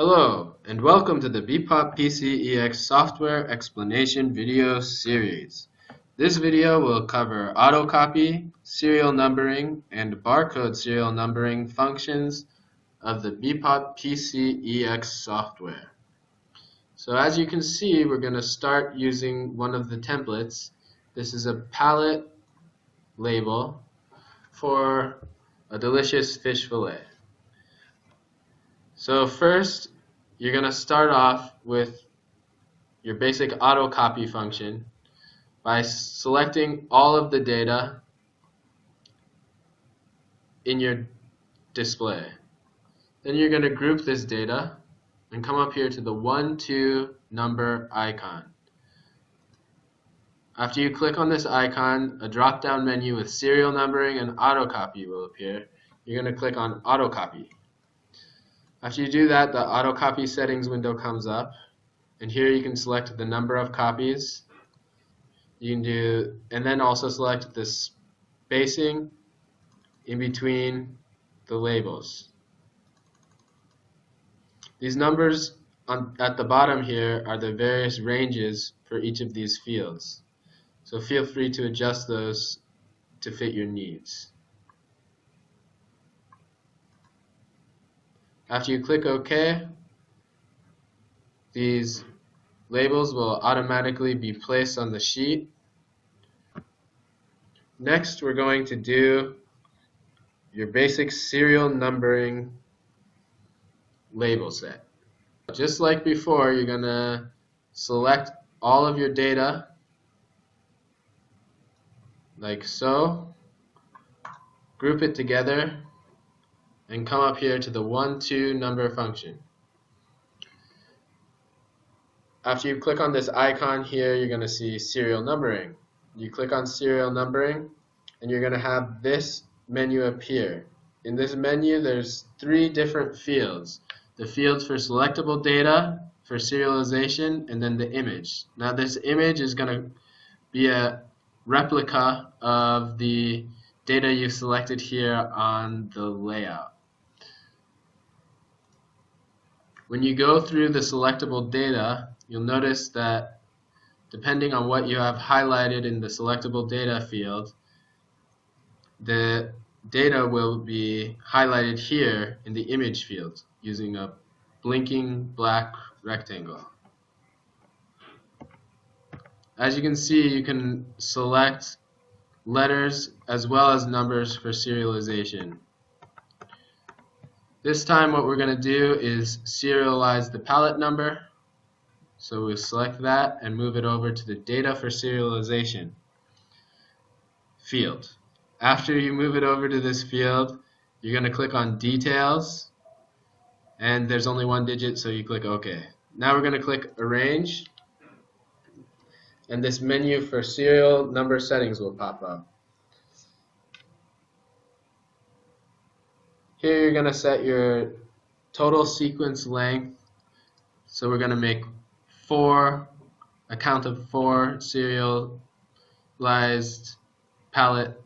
Hello, and welcome to the Bepop PCEX software explanation video series. This video will cover autocopy, serial numbering, and barcode serial numbering functions of the Bepop PCEX software. So as you can see, we're going to start using one of the templates. This is a palette label for a delicious fish fillet. So first, you're going to start off with your basic autocopy function by selecting all of the data in your display. Then you're going to group this data and come up here to the 1, 2 number icon. After you click on this icon, a drop-down menu with serial numbering and autocopy will appear. You're going to click on autocopy. After you do that, the autocopy settings window comes up, and here you can select the number of copies. You can do, and then also select the spacing in between the labels. These numbers at the bottom here are the various ranges for each of these fields. So feel free to adjust those to fit your needs. After you click OK, these labels will automatically be placed on the sheet. Next, we're going to do your basic serial numbering label set. Just like before, you're going to select all of your data like so, group it together, and come up here to the 1, 2 number function. After you click on this icon here, you're going to see serial numbering. You click on serial numbering, and you're going to have this menu appear. In this menu, there's 3 different fields. The fields for selectable data, for serialization, and then the image. Now this image is going to be a replica of the data you selected here on the layout. When you go through the selectable data, you'll notice that depending on what you have highlighted in the selectable data field, the data will be highlighted here in the image field using a blinking black rectangle. As you can see, you can select letters as well as numbers for serialization. This time what we're going to do is serialize the palette number. So we'll select that and move it over to the data for serialization field. After you move it over to this field, you're going to click on details, and there's only 1 digit, so you click OK. Now we're going to click arrange, and this menu for serial number settings will pop up. Here you're going to set your total sequence length, so we're going to make a count of 4 serialized palette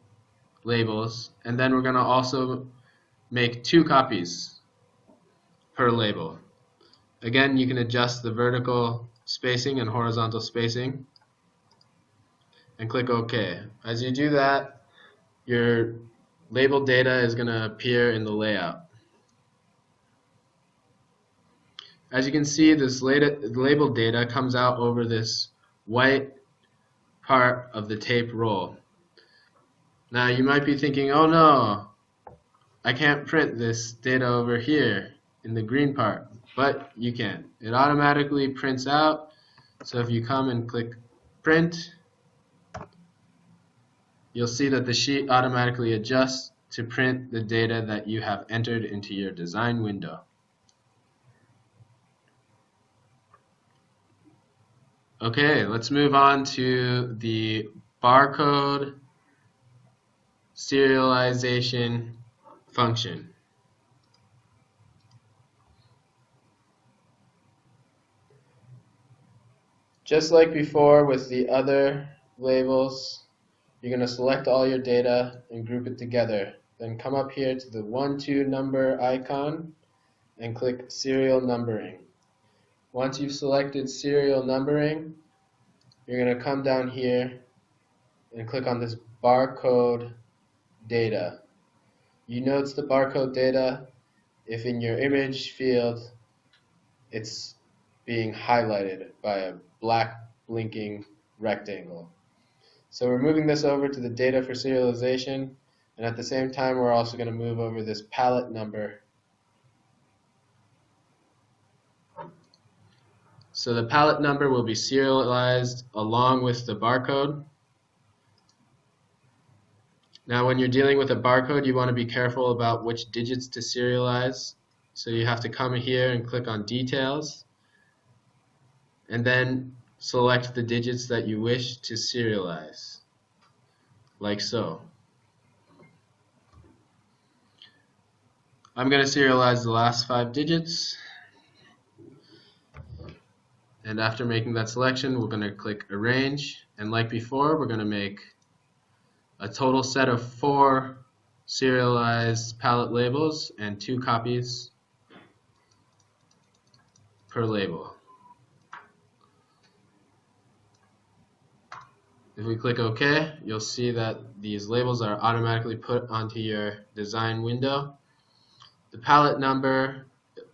labels, and then we're going to also make 2 copies per label. Again, you can adjust the vertical spacing and horizontal spacing and click OK. As you do that, your label data is going to appear in the layout. As you can see, this label data comes out over this white part of the tape roll. Now you might be thinking, oh no, I can't print this data over here in the green part, but you can. It automatically prints out, so if you come and click print, you'll see that the sheet automatically adjusts to print the data that you have entered into your design window. Okay, let's move on to the barcode serialization function. Just like before with the other labels, you're going to select all your data and group it together. Then come up here to the 1, 2 number icon and click serial numbering. Once you've selected serial numbering, you're going to come down here and click on this barcode data. You notice the barcode data if in your image field it's being highlighted by a black blinking rectangle. So we're moving this over to the data for serialization, and at the same time we're also going to move over this palette number. So the palette number will be serialized along with the barcode. Now when you're dealing with a barcode, you want to be careful about which digits to serialize. So you have to come here and click on details and then select the digits that you wish to serialize, like so. I'm going to serialize the last 5 digits, and after making that selection we're going to click arrange, and like before we're going to make a total set of 4 serialized palette labels and 2 copies per label. If we click OK, you'll see that these labels are automatically put onto your design window. The palette number,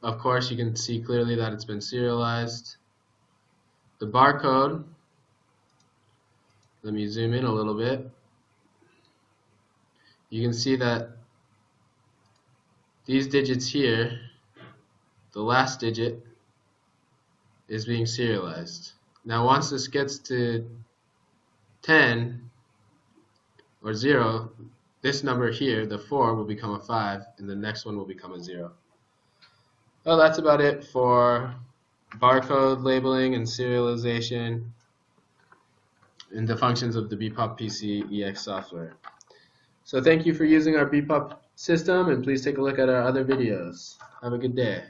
of course, you can see clearly that it's been serialized. The barcode, let me zoom in a little bit. You can see that these digits here, the last digit, is being serialized. Now once this gets to 10 or 0, this number here, the 4, will become a 5, and the next one will become a 0. Well, that's about it for barcode labeling and serialization and the functions of the Bepop PC EX software. So thank you for using our Bepop system, and please take a look at our other videos. Have a good day.